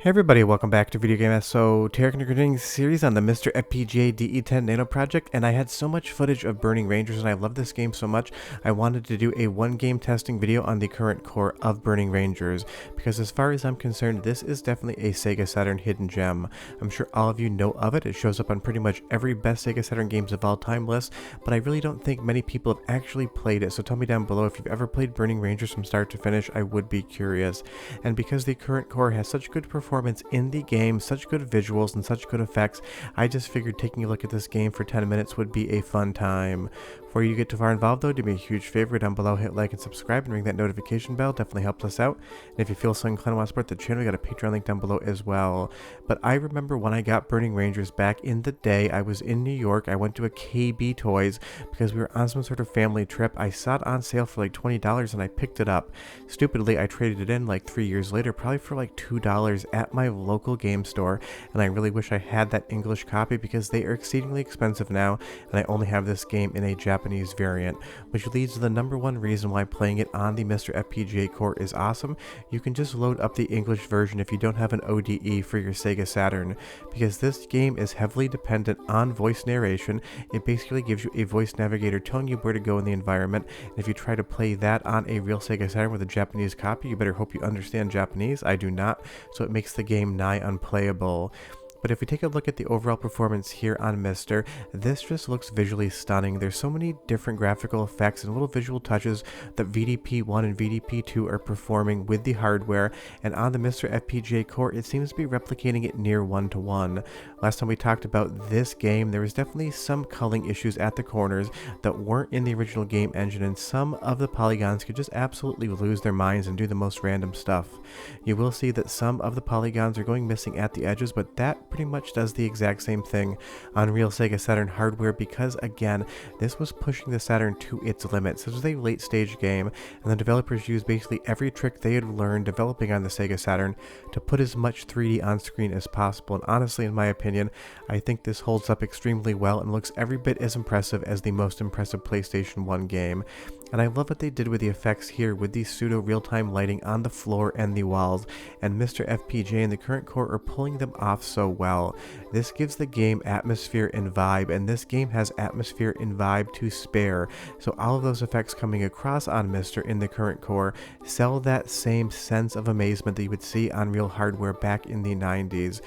Hey everybody, welcome back to Video Game Esoteric Greetings series on the MiSTer FPGA DE10 Nano project, and I had so much footage of Burning Rangers and I love this game so much I wanted to do a one game testing video on the current core of Burning Rangers, because as far as I'm concerned this is definitely a Sega Saturn hidden gem. I'm sure all of you know of it. It shows up on pretty much every best Sega Saturn games of all time list, but I really don't think many people have actually played it, so tell me down below if you've ever played Burning Rangers from start to finish. I would be curious. And because the current core has such good performance in the game, such good visuals and such good effects, I just figured taking a look at this game for 10 minutes would be a fun time. Before you get too far involved though, do me a huge favor down below, hit like and subscribe and ring that notification bell, definitely helps us out. And if you feel so inclined to want to support the channel, we got a Patreon link down below as well. But I remember when I got Burning Rangers back in the day, I was in New York, I went to a KB Toys because we were on some sort of family trip. I saw it on sale for like $20 and I picked it up. Stupidly, I traded it in like 3 years later, probably for like $2 at my local game store, and I really wish I had that English copy because they are exceedingly expensive now, and I only have this game in a Japanese variant, which leads to the #1 reason why playing it on the MiSTer FPGA Core is awesome. You can just load up the English version if you don't have an ODE for your Sega Saturn, because this game is heavily dependent on voice narration. It basically gives you a voice navigator telling you where to go in the environment, and if you try to play that on a real Sega Saturn with a Japanese copy, you better hope you understand Japanese. I do not, so it makes the game nigh unplayable. But if we take a look at the overall performance here on MiSTer, this just looks visually stunning. There's so many different graphical effects and little visual touches that VDP1 and VDP2 are performing with the hardware, and on the MiSTer FPGA Core it seems to be replicating it near 1-to-1. Last time we talked about this game, there was definitely some culling issues at the corners that weren't in the original game engine, and some of the polygons could just absolutely lose their minds and do the most random stuff. You will see that some of the polygons are going missing at the edges, but that pretty much does the exact same thing on real Sega Saturn hardware, because again, this was pushing the Saturn to its limits. This was a late stage game, and the developers used basically every trick they had learned developing on the Sega Saturn to put as much 3D on screen as possible. And honestly, in my opinion, I think this holds up extremely well and looks every bit as impressive as the most impressive PlayStation 1 game. And I love what they did with the effects here with the pseudo real-time lighting on the floor and the walls, and MiSTer FPGA and the current core are pulling them off so well. This gives the game atmosphere and vibe, and this game has atmosphere and vibe to spare, so all of those effects coming across on MiSTer in the current core sell that same sense of amazement that you would see on real hardware back in the 90s.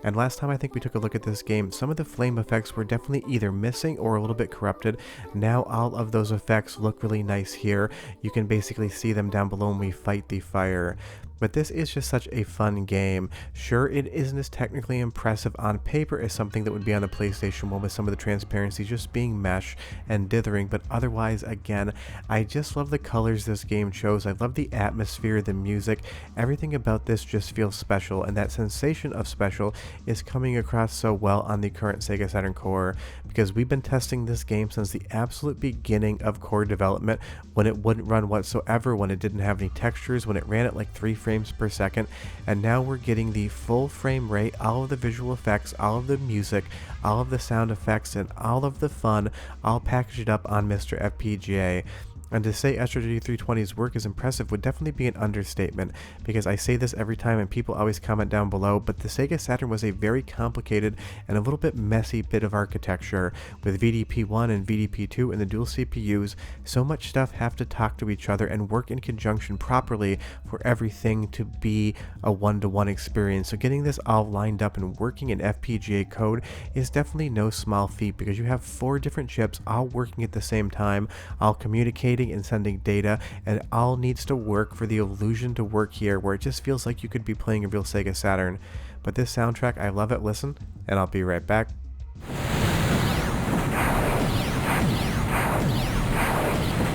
And last time I think we took a look at this game, some of the flame effects were definitely either missing or a little bit corrupted. Now all of those effects look really nice here. You can basically see them down below when we fight the fire. But this is just such a fun game. Sure, it isn't as technically impressive on paper as something that would be on the PlayStation 1 with some of the transparency just being mesh and dithering, but otherwise, again, I just love the colors this game shows. I love the atmosphere, the music, everything about this just feels special, and that sensation of special is coming across so well on the current Sega Saturn Core, because we've been testing this game since the absolute beginning of core development, when it wouldn't run whatsoever, when it didn't have any textures, when it ran at like 3 frames per second, and now we're getting the full frame rate, all of the visual effects, all of the music, all of the sound effects, and all of the fun, all packaged up on MiSTer FPGA. And to say SRG320's work is impressive would definitely be an understatement, because I say this every time and people always comment down below, but the Sega Saturn was a very complicated and a little bit messy bit of architecture. With VDP1 and VDP2 and the dual CPUs, so much stuff have to talk to each other and work in conjunction properly for everything to be a one-to-one experience. So getting this all lined up and working in FPGA code is definitely no small feat, because you have 4 different chips all working at the same time, all communicating and sending data, and it all needs to work for the illusion to work here, where it just feels like you could be playing a real Sega Saturn. But this soundtrack, I love it. Listen, and I'll be right back.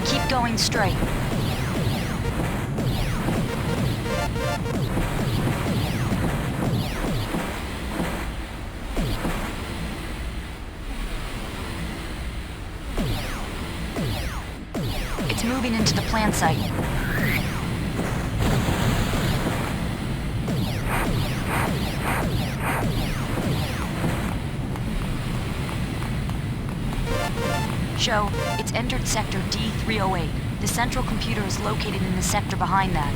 Keep going straight. It's moving into the plant site. Show, it's entered sector D308. The central computer is located in the sector behind that.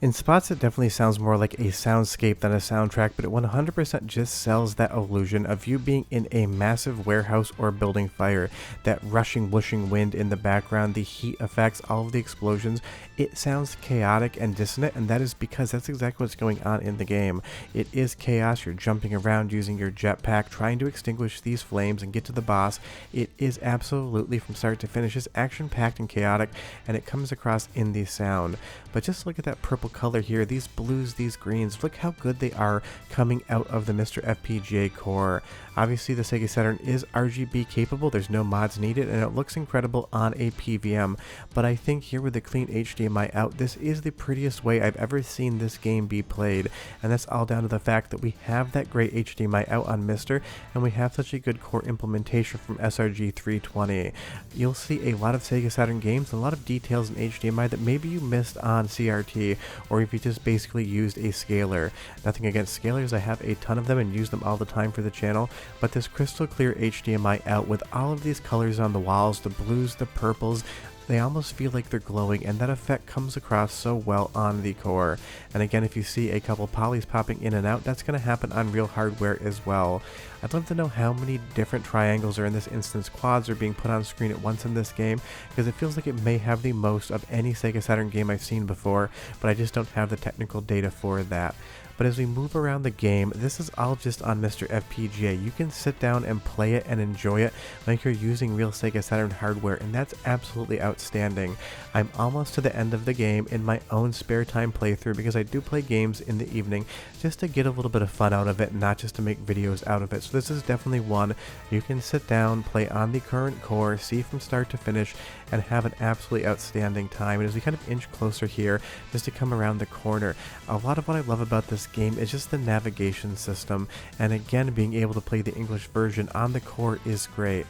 In spots, it definitely sounds more like a soundscape than a soundtrack, but it 100% just sells that illusion of you being in a massive warehouse or building fire. That rushing, whooshing wind in the background, the heat effects, all of the explosions. It sounds chaotic and dissonant, and that is because that's exactly what's going on in the game. It is chaos. You're jumping around using your jetpack, trying to extinguish these flames and get to the boss. It is absolutely, from start to finish, just action-packed and chaotic, and it comes across in the sound. But just look at that purple color here, these blues, these greens, look how good they are coming out of the MiSTer FPGA Core. Obviously the Sega Saturn is RGB capable, there's no mods needed, and it looks incredible on a PVM, but I think here with the clean HDMI out, this is the prettiest way I've ever seen this game be played, and that's all down to the fact that we have that great HDMI out on MiSTer, and we have such a good core implementation from SRG 320. You'll see a lot of Sega Saturn games and a lot of details in HDMI that maybe you missed on CRT, or if you just basically used a scaler. Nothing against scalers, I have a ton of them and use them all the time for the channel, but this crystal clear HDMI out with all of these colors on the walls, the blues, the purples, they almost feel like they're glowing, and that effect comes across so well on the core. And again, if you see a couple polys popping in and out, that's going to happen on real hardware as well. I'd love to know how many different triangles, or in this instance quads, are being put on screen at once in this game, because it feels like it may have the most of any Sega Saturn game I've seen before, but I just don't have the technical data for that. But as we move around the game, this is all just on MiSTer FPGA. You can sit down and play it and enjoy it like you're using real Sega Saturn hardware, and that's absolutely outstanding. I'm almost to the end of the game in my own spare time playthrough, because I do play games in the evening just to get a little bit of fun out of it, not just to make videos out of it. So this is definitely one you can sit down, play on the current core, see from start to finish, and have an absolutely outstanding time. And as we kind of inch closer here, just to come around the corner, a lot of what I love about this game is just the navigation system, and again, being able to play the English version on the core is great.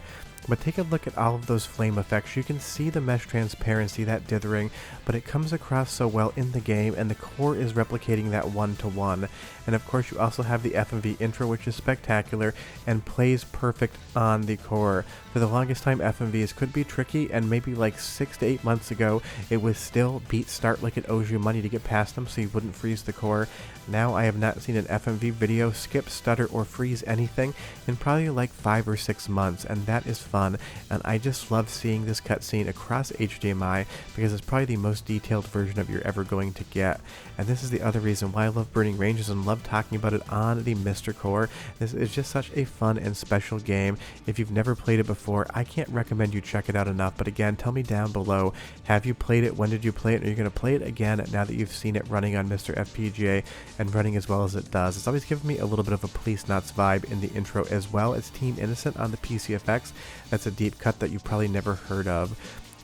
But take a look at all of those flame effects. You can see the mesh transparency, that dithering, but it comes across so well in the game, and the core is replicating that one-to-one. And of course you also have the FMV intro, which is spectacular and plays perfect on the core. For the longest time, FMVs could be tricky, and maybe like 6 to 8 months ago it was still beat start like it owes you money to get past them so you wouldn't freeze the core. Now I have not seen an FMV video skip, stutter, or freeze anything in probably like 5 or 6 months, and that is fun. And I just love seeing this cutscene across HDMI, because it's probably the most detailed version of you're ever going to get. And this is the other reason why I love Burning Ranges and love talking about it on the MiSTer Core. This is just such a fun and special game. If you've never played it before, I can't recommend you check it out enough. But again, tell me down below, have you played it? When did you play it? Are you going to play it again now that you've seen it running on MiSTer FPGA and running as well as it does? It's always given me a little bit of a Police Knots vibe in the intro, as well as Team Innocent on the PCFX. That's a deep cut that you've probably never heard of.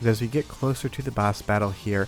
As we get closer to the boss battle here,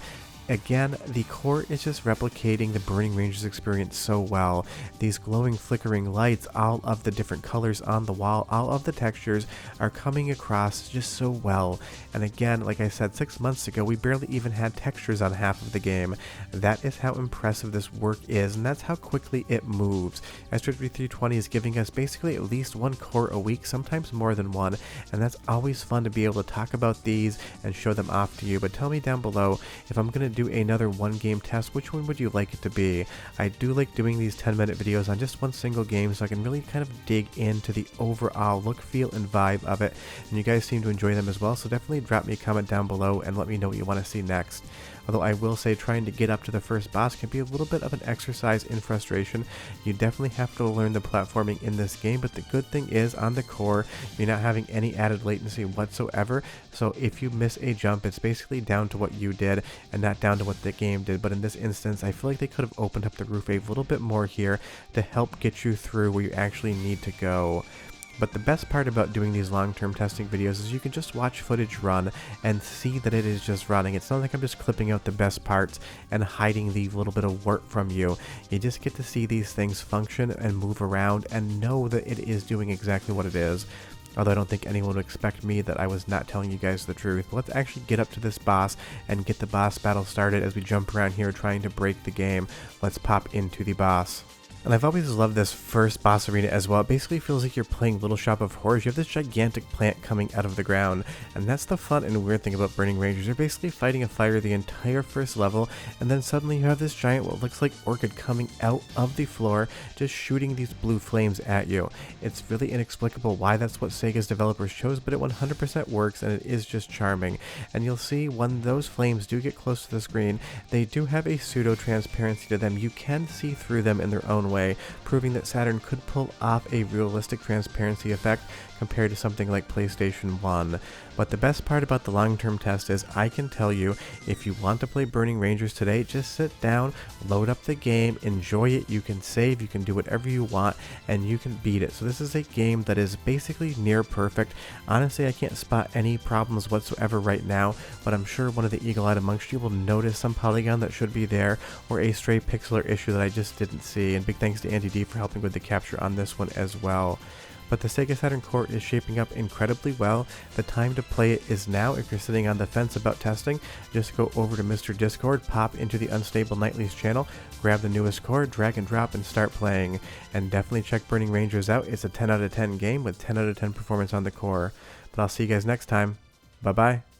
again, the core is just replicating the Burning Ranges experience so well. These glowing, flickering lights, all of the different colors on the wall, all of the textures are coming across just so well. And again, like I said, 6 months ago, we barely even had textures on half of the game. That is how impressive this work is, and that's how quickly it moves. SRG 320 is giving us basically at least one core a week, sometimes more than one, and that's always fun to be able to talk about these and show them off to you. But tell me down below, if I'm going to do another one game test, which one would you like it to be? I do like doing these 10-minute videos on just one single game, so I can really kind of dig into the overall look, feel, and vibe of it, and you guys seem to enjoy them as well, so definitely drop me a comment down below and let me know what you want to see next. Although I will say trying to get up to the first boss can be a little bit of an exercise in frustration. You definitely have to learn the platforming in this game, but the good thing is on the core, you're not having any added latency whatsoever, so if you miss a jump, it's basically down to what you did and not down to what the game did. But in this instance, I feel like they could have opened up the roof a little bit more here to help get you through where you actually need to go. But the best part about doing these long-term testing videos is you can just watch footage run and see that it is just running. It's not like I'm just clipping out the best parts and hiding the little bit of work from you. You just get to see these things function and move around and know that it is doing exactly what it is. Although I don't think anyone would expect me that I was not telling you guys the truth. But let's actually get up to this boss and get the boss battle started as we jump around here trying to break the game. Let's pop into the boss. And I've always loved this first boss arena as well. It basically feels like you're playing Little Shop of Horrors. You have this gigantic plant coming out of the ground, and that's the fun and weird thing about Burning Rangers. You're basically fighting a fire the entire first level, and then suddenly you have this giant, what looks like orchid coming out of the floor, just shooting these blue flames at you. It's really inexplicable why that's what Sega's developers chose, but it 100% works, and it is just charming. And you'll see when those flames do get close to the screen, they do have a pseudo-transparency to them. You can see through them in their own way, proving that Saturn could pull off a realistic transparency effect compared to something like PlayStation 1. But the best part about the long-term test is I can tell you, if you want to play Burning Rangers today, just sit down, load up the game, enjoy it, you can save, you can do whatever you want, and you can beat it. So this is a game that is basically near perfect. Honestly, I can't spot any problems whatsoever right now, but I'm sure one of the eagle-eyed amongst you will notice some polygon that should be there, or a stray pixel or issue that I just didn't see, and big thanks to Andy D for helping with the capture on this one as well. But the Sega Saturn Core is shaping up incredibly well. The time to play it is now. If you're sitting on the fence about testing, just go over to MiSTer Discord, pop into the Unstable Nightly's channel, grab the newest core, drag and drop, and start playing. And definitely check Burning Rangers out. It's a 10 out of 10 game with 10 out of 10 performance on the core. But I'll see you guys next time. Bye bye.